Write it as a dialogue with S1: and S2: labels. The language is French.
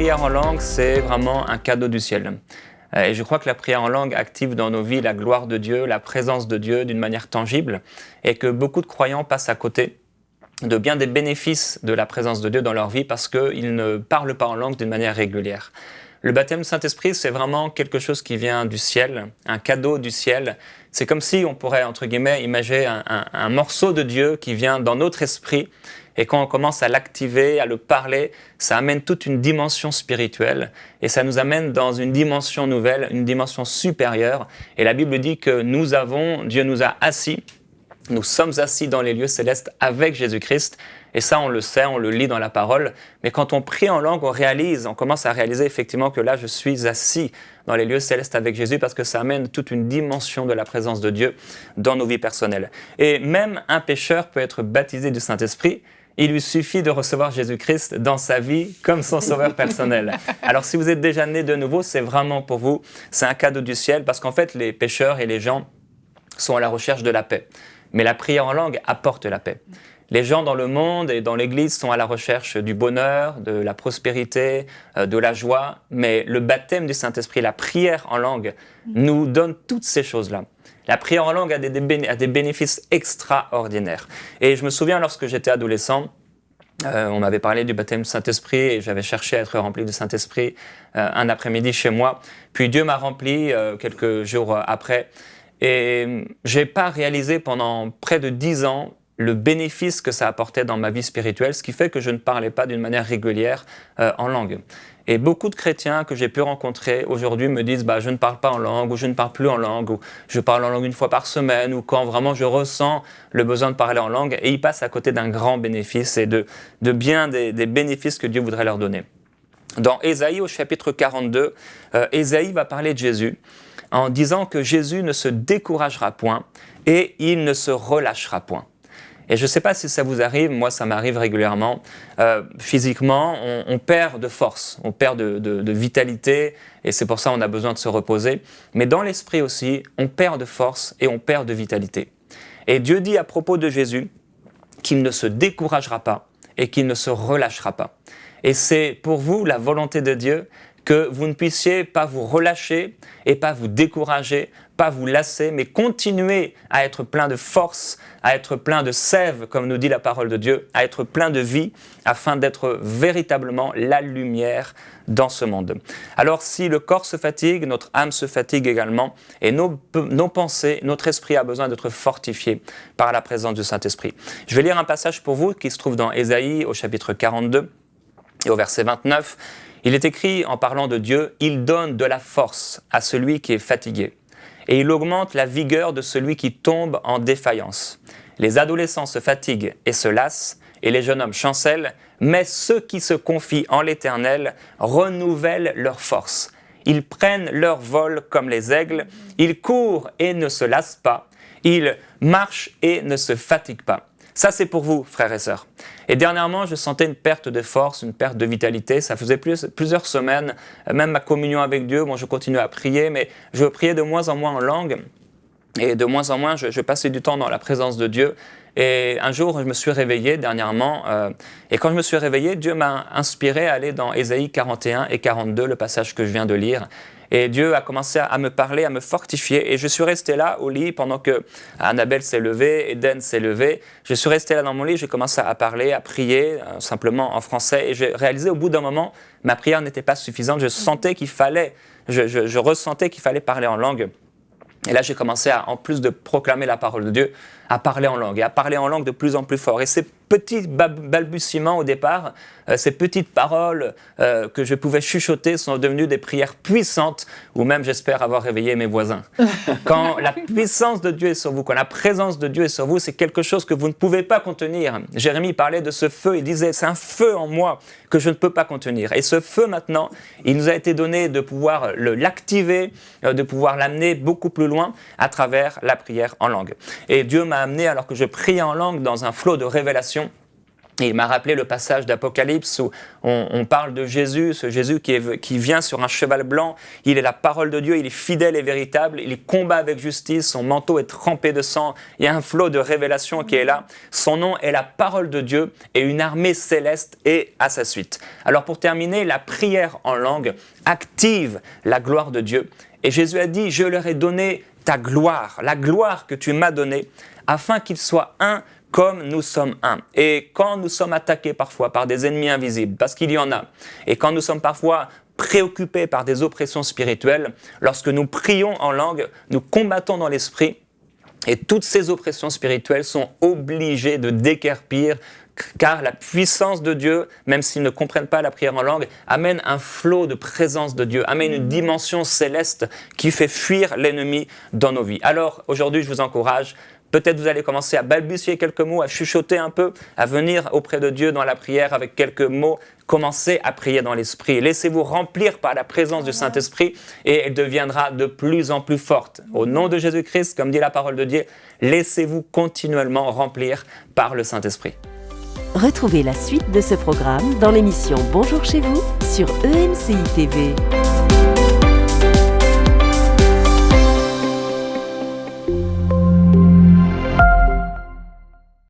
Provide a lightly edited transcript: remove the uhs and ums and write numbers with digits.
S1: prière en langue, c'est vraiment un cadeau du ciel. Et je crois que la prière en langue active dans nos vies la gloire de Dieu, la présence de Dieu d'une manière tangible, et que beaucoup de croyants passent à côté de bien des bénéfices de la présence de Dieu dans leur vie parce qu'ils ne parlent pas en langue d'une manière régulière. Le baptême du Saint-Esprit, c'est vraiment quelque chose qui vient du ciel, un cadeau du ciel. C'est comme si on pourrait, entre guillemets, imaginer un morceau de Dieu qui vient dans notre esprit. Et quand on commence à l'activer, à le parler, ça amène toute une dimension spirituelle. Et ça nous amène dans une dimension nouvelle, une dimension supérieure. Et la Bible dit que Dieu nous a assis. Nous sommes assis dans les lieux célestes avec Jésus-Christ. Et ça, on le sait, on le lit dans la parole. Mais quand on prie en langue, on commence à réaliser effectivement que là, je suis assis dans les lieux célestes avec Jésus parce que ça amène toute une dimension de la présence de Dieu dans nos vies personnelles. Et même un pécheur peut être baptisé du Saint-Esprit. Il lui suffit de recevoir Jésus-Christ dans sa vie comme son sauveur personnel. Alors si vous êtes déjà né de nouveau, c'est vraiment pour vous, c'est un cadeau du ciel parce qu'en fait, les pécheurs et les gens sont à la recherche de la paix. Mais la prière en langue apporte la paix. Les gens dans le monde et dans l'Église sont à la recherche du bonheur, de la prospérité, de la joie. Mais le baptême du Saint-Esprit, la prière en langue, nous donne toutes ces choses-là. La prière en langue a des bénéfices extraordinaires. Et je me souviens, lorsque j'étais adolescent, on m'avait parlé du baptême du Saint-Esprit et j'avais cherché à être rempli du Saint-Esprit un après-midi chez moi. Puis Dieu m'a rempli quelques jours après. Et je n'ai pas réalisé pendant près de 10 ans le bénéfice que ça apportait dans ma vie spirituelle, ce qui fait que je ne parlais pas d'une manière régulière en langue. Et beaucoup de chrétiens que j'ai pu rencontrer aujourd'hui me disent je ne parle pas en langue, ou je ne parle plus en langue, ou je parle en langue une fois par semaine, ou quand vraiment je ressens le besoin de parler en langue, et ils passent à côté d'un grand bénéfice et de bien des bénéfices que Dieu voudrait leur donner. Dans Ésaïe au chapitre 42, Ésaïe va parler de Jésus en disant que Jésus ne se découragera point et il ne se relâchera point. Et je ne sais pas si ça vous arrive, moi ça m'arrive régulièrement. Physiquement, on perd de force, on perd de vitalité, et c'est pour ça qu'on a besoin de se reposer. Mais dans l'esprit aussi, on perd de force et on perd de vitalité. Et Dieu dit à propos de Jésus qu'il ne se découragera pas et qu'il ne se relâchera pas. Et c'est pour vous la volonté de Dieu que vous ne puissiez pas vous relâcher et pas vous décourager, pas vous lasser, mais continuer à être plein de force, à être plein de sève, comme nous dit la parole de Dieu, à être plein de vie, afin d'être véritablement la lumière dans ce monde. Alors si le corps se fatigue, notre âme se fatigue également, et nos pensées, notre esprit a besoin d'être fortifié par la présence du Saint-Esprit. Je vais lire un passage pour vous qui se trouve dans Ésaïe au chapitre 42 et au verset 29. Il est écrit en parlant de Dieu, « Il donne de la force à celui qui est fatigué, et il augmente la vigueur de celui qui tombe en défaillance. Les adolescents se fatiguent et se lassent, et les jeunes hommes chancellent, mais ceux qui se confient en l'Éternel renouvellent leur force. Ils prennent leur vol comme les aigles, ils courent et ne se lassent pas, ils marchent et ne se fatiguent pas. » Ça, c'est pour vous, frères et sœurs. Et dernièrement, je sentais une perte de force, une perte de vitalité. Ça faisait plusieurs semaines, même ma communion avec Dieu, je continuais à prier, mais je priais de moins en moins en langue. Et de moins en moins, je passais du temps dans la présence de Dieu. Et un jour, je me suis réveillé dernièrement. Et quand je me suis réveillé, Dieu m'a inspiré à aller dans Ésaïe 41 et 42, le passage que je viens de lire. Et Dieu a commencé à me parler, à me fortifier. Et je suis resté là au lit pendant que Annabelle s'est levée, Eden s'est levée. Je suis resté là dans mon lit, j'ai commencé à parler, à prier, simplement en français. Et j'ai réalisé au bout d'un moment, ma prière n'était pas suffisante. Je ressentais qu'il fallait parler en langue. Et là, j'ai commencé en plus de proclamer la parole de Dieu, à parler en langue. Et à parler en langue de plus en plus fort. Et ces petits balbutiements au départ, ces petites paroles que je pouvais chuchoter sont devenues des prières puissantes, ou même j'espère avoir réveillé mes voisins. Quand la puissance de Dieu est sur vous, quand la présence de Dieu est sur vous, c'est quelque chose que vous ne pouvez pas contenir. Jérémie parlait de ce feu, il disait « c'est un feu en moi que je ne peux pas contenir ». Et ce feu maintenant, il nous a été donné de pouvoir l'activer, de pouvoir l'amener beaucoup plus loin à travers la prière en langue. Et Dieu m'a amené, alors que je priais en langue, dans un flot de révélation. Et il m'a rappelé le passage d'Apocalypse où on parle de Jésus, ce Jésus qui vient sur un cheval blanc. Il est la parole de Dieu, il est fidèle et véritable, il combat avec justice, son manteau est trempé de sang. Il y a un flot de révélation qui est là. Son nom est la parole de Dieu et une armée céleste est à sa suite. Alors pour terminer, la prière en langue active la gloire de Dieu. Et Jésus a dit, je leur ai donné ta gloire, la gloire que tu m'as donnée, afin qu'ils soient un comme nous sommes un. Et quand nous sommes attaqués parfois par des ennemis invisibles, parce qu'il y en a, et quand nous sommes parfois préoccupés par des oppressions spirituelles, lorsque nous prions en langue, nous combattons dans l'esprit, et toutes ces oppressions spirituelles sont obligées de déguerpir, car la puissance de Dieu, même s'ils ne comprennent pas la prière en langue, amène un flot de présence de Dieu, amène une dimension céleste qui fait fuir l'ennemi dans nos vies. Alors, aujourd'hui, je vous encourage. Peut-être vous allez commencer à balbutier quelques mots, à chuchoter un peu, à venir auprès de Dieu dans la prière avec quelques mots. Commencez à prier dans l'Esprit. Laissez-vous remplir par la présence du Saint-Esprit et elle deviendra de plus en plus forte. Au nom de Jésus-Christ, comme dit la parole de Dieu, laissez-vous continuellement remplir par le Saint-Esprit.
S2: Retrouvez la suite de ce programme dans l'émission Bonjour chez vous sur EMCI TV.